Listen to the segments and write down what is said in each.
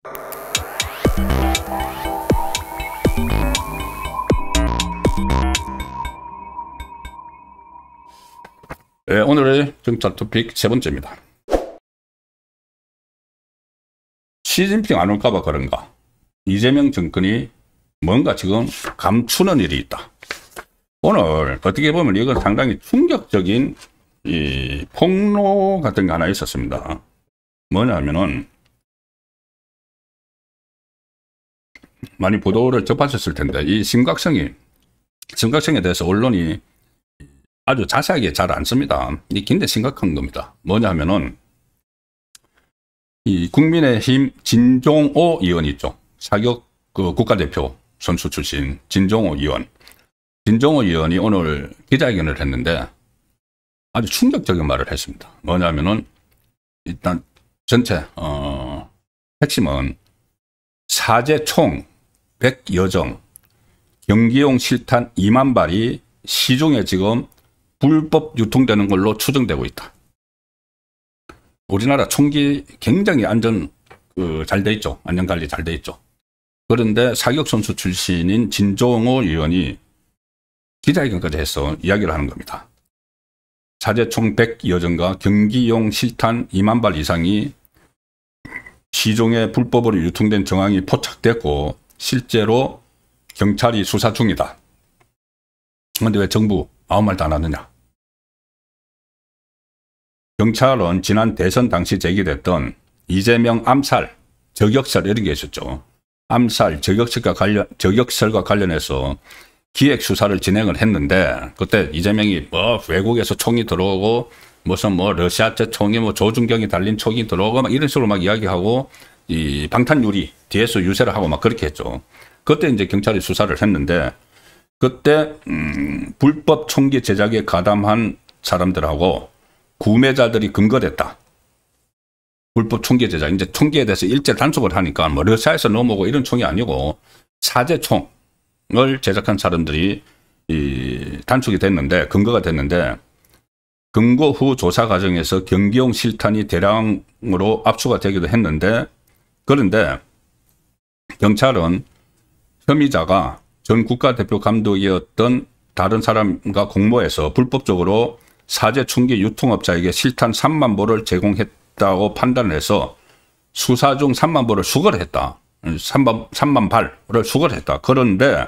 네, 오늘의 정찰 토픽 세 번째입니다. 시진핑 안 올까봐 그런가? 이재명 정권이 뭔가 지금 감추는 일이 있다. 오늘 어떻게 보면 이건 상당히 충격적인 이 폭로 같은 게 하나 있었습니다. 뭐냐면은 많이 보도를 접하셨을 텐데 이 심각성에 대해서 언론이 아주 자세하게 잘 안 씁니다. 이 굉장히 심각한 겁니다. 뭐냐면은 이 국민의힘 진종호 의원 있죠. 사격 국가대표 선수 출신 진종호 의원. 진종호 의원이 오늘 기자회견을 했는데 아주 충격적인 말을 했습니다. 뭐냐면은 일단 전체 핵심은 사제 총 100여 정, 경기용 실탄 2만 발이 시중에 지금 불법 유통되는 걸로 추정되고 있다. 우리나라 총기 굉장히 안전 잘 돼 있죠. 안전관리 잘 돼 있죠. 그런데 사격선수 출신인 진종호 의원이 기자회견까지 해서 이야기를 하는 겁니다. 사제 총 100여 정과 경기용 실탄 2만 발 이상이 시중에 불법으로 유통된 정황이 포착됐고 실제로 경찰이 수사 중이다. 그런데 왜 정부 아무 말도 안 하느냐? 경찰은 지난 대선 당시 제기됐던 이재명 암살, 저격설 이런 게 있었죠. 암살, 저격설과 관련해서 기획 수사를 진행을 했는데 그때 이재명이 외국에서 총이 들어오고 무슨 러시아제 총이 조준경이 달린 총이 들어오고 막 이런 식으로 막 이야기하고 이 방탄유리 뒤에서 유세를 하고 막 그렇게 했죠. 그때 이제 경찰이 수사를 했는데 그때 불법 총기 제작에 가담한 사람들하고 구매자들이 근거됐다. 불법 총기 제작. 이제 총기에 대해서 일제 단속을 하니까 러시아에서 넘어오고 이런 총이 아니고 사제총을 제작한 사람들이 단속이 됐는데 근거가 됐는데 근거 후 조사 과정에서 경기용 실탄이 대량으로 압수가 되기도 했는데 그런데 경찰은 혐의자가 전 국가대표 감독이었던 다른 사람과 공모해서 불법적으로 사제 총기 유통업자에게 실탄 3만 보를 제공했다고 판단해서 수사 중 3만 보를 수거를 했다. 3만 발을 수거를 했다. 그런데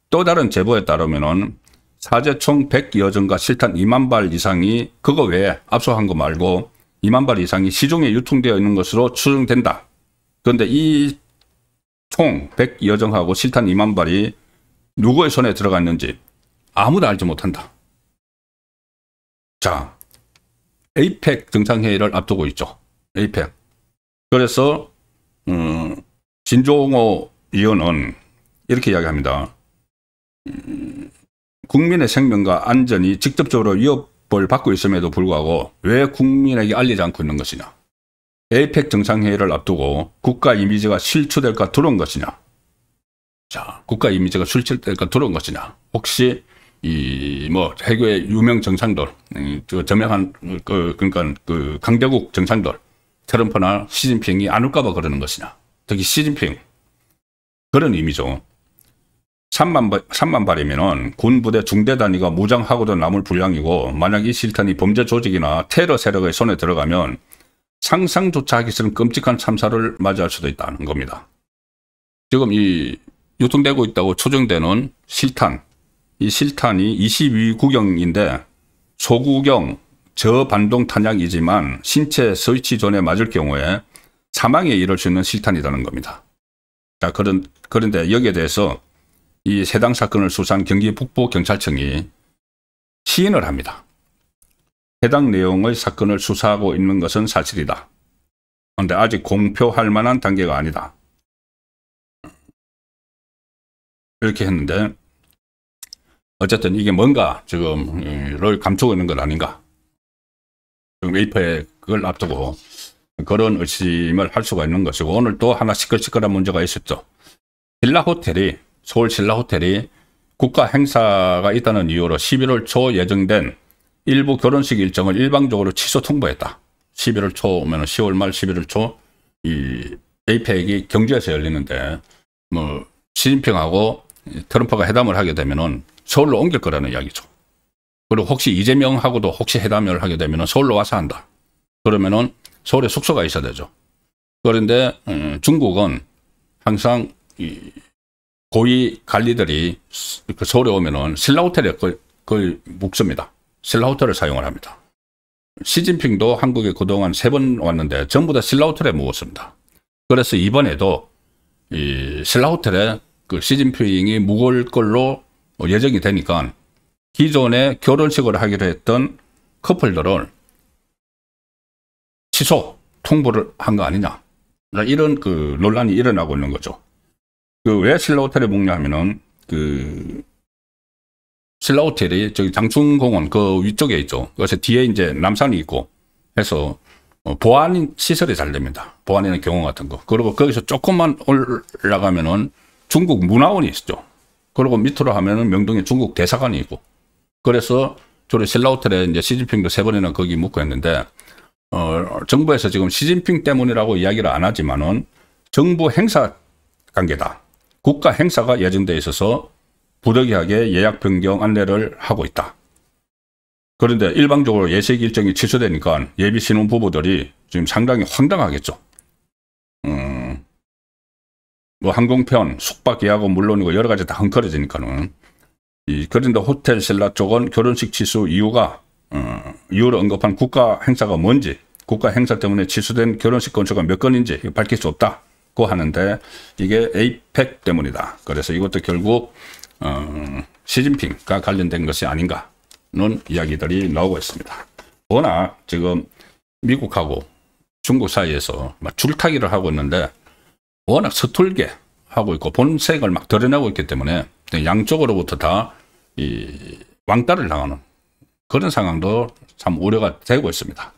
또 다른 제보에 따르면은 사제총 100여 정과 실탄 2만 발 이상이 그거 외에 압수한 거 말고 2만 발 이상이 시중에 유통되어 있는 것으로 추정된다. 그런데 이 총 100여 정하고 실탄 2만 발이 누구의 손에 들어갔는지 아무도 알지 못한다. 자, 에이펙 정상회의를 앞두고 있죠. 에이펙. 그래서 진종호 의원은 이렇게 이야기합니다. 국민의 생명과 안전이 직접적으로 위협을 받고 있음에도 불구하고 왜 국민에게 알리지 않고 있는 것이냐. 에이펙 정상회의를 앞두고 국가 이미지가 실추될까 두려운 것이냐. 자, 국가 이미지가 실추될까 두려운 것이냐. 혹시 해외의 유명 정상들, 저명한 그러니까 강대국 정상들, 트럼프나 시진핑이 안 올까봐 그러는 것이냐. 특히 시진핑 그런 의미죠. 3만 발이면은 군 부대 중대 단위가 무장하고도 남을 분량이고 만약 이 실탄이 범죄 조직이나 테러 세력의 손에 들어가면 상상조차 하기 싫은 끔찍한 참사를 맞이할 수도 있다는 겁니다. 지금 이 유통되고 있다고 추정되는 실탄, 이 실탄이 22구경인데 소구경 저반동 탄약이지만 신체 스위치 존에 맞을 경우에 사망에 이를 수 있는 실탄이라는 겁니다. 자, 그런데 여기에 대해서 이 해당 사건을 수사한 경기 북부경찰청이 시인을 합니다. 해당 내용의 사건을 수사하고 있는 것은 사실이다. 그런데 아직 공표할 만한 단계가 아니다. 이렇게 했는데 어쨌든 이게 뭔가 지금를 감추고 있는 것 아닌가. 지금 에이펙 그걸 앞두고 그런 의심을 할 수가 있는 것이고 오늘 또 하나 시끌시끌한 문제가 있었죠. 서울 신라호텔이 국가 행사가 있다는 이유로 11월 초 예정된 일부 결혼식 일정을 일방적으로 취소 통보했다. 11월 초면 10월 말 11월 초 이 에이펙이 경주에서 열리는데 뭐 시진핑하고 트럼프가 회담을 하게 되면은 서울로 옮길 거라는 이야기죠. 그리고 혹시 이재명하고도 혹시 회담을 하게 되면은 서울로 와서 한다. 그러면은 서울에 숙소가 있어야 되죠. 그런데 중국은 항상 이 고위 관리들이 그 서울에 오면은 신라 호텔에 거의 묵습니다. 신라 호텔을 사용을 합니다. 시진핑도 한국에 그동안 3번 왔는데 전부 다 신라 호텔에 묵었습니다. 그래서 이번에도 이 신라 호텔에 그 시진핑이 묵을 걸로 예정이 되니까 기존에 결혼식을 하기로 했던 커플들을 취소 통보를 한 거 아니냐, 이런 그 논란이 일어나고 있는 거죠. 그 왜 신라 호텔에 묵냐 하면은 그 신라 호텔이 저기 장충공원 그 위쪽에 있죠. 그래서 뒤에 이제 남산이 있고 해서 보안 시설이 잘 됩니다. 보안에는 경호 같은 거. 그리고 거기서 조금만 올라가면은 중국 문화원이 있죠. 그리고 밑으로 하면은 명동에 중국 대사관이 있고. 그래서 저를 신라 호텔에 이제 시진핑도 3번이나 거기 묵고 했는데, 정부에서 지금 시진핑 때문이라고 이야기를 안 하지만은 정부 행사 관계다. 국가 행사가 예정돼 있어서 부득이하게 예약 변경 안내를 하고 있다. 그런데 일방적으로 예식 일정이 취소되니까 예비 신혼 부부들이 지금 상당히 황당하겠죠. 뭐 항공편, 숙박 예약은 물론이고 여러 가지 다 헝클어지니까는. 그런데 호텔 신라 쪽은 결혼식 취소 이유가 이유를 언급한 국가 행사가 뭔지, 국가 행사 때문에 취소된 결혼식 건수가 몇 건인지 밝힐 수 없다고 하는데 이게 에이펙 때문이다. 그래서 이것도 결국 시진핑과 관련된 것이 아닌가는 이야기들이 나오고 있습니다. 워낙 지금 미국하고 중국 사이에서 막 줄타기를 하고 있는데 워낙 서툴게 하고 있고 본색을 막 드러내고 있기 때문에 양쪽으로부터 다 이 왕따를 당하는 그런 상황도 참 우려가 되고 있습니다.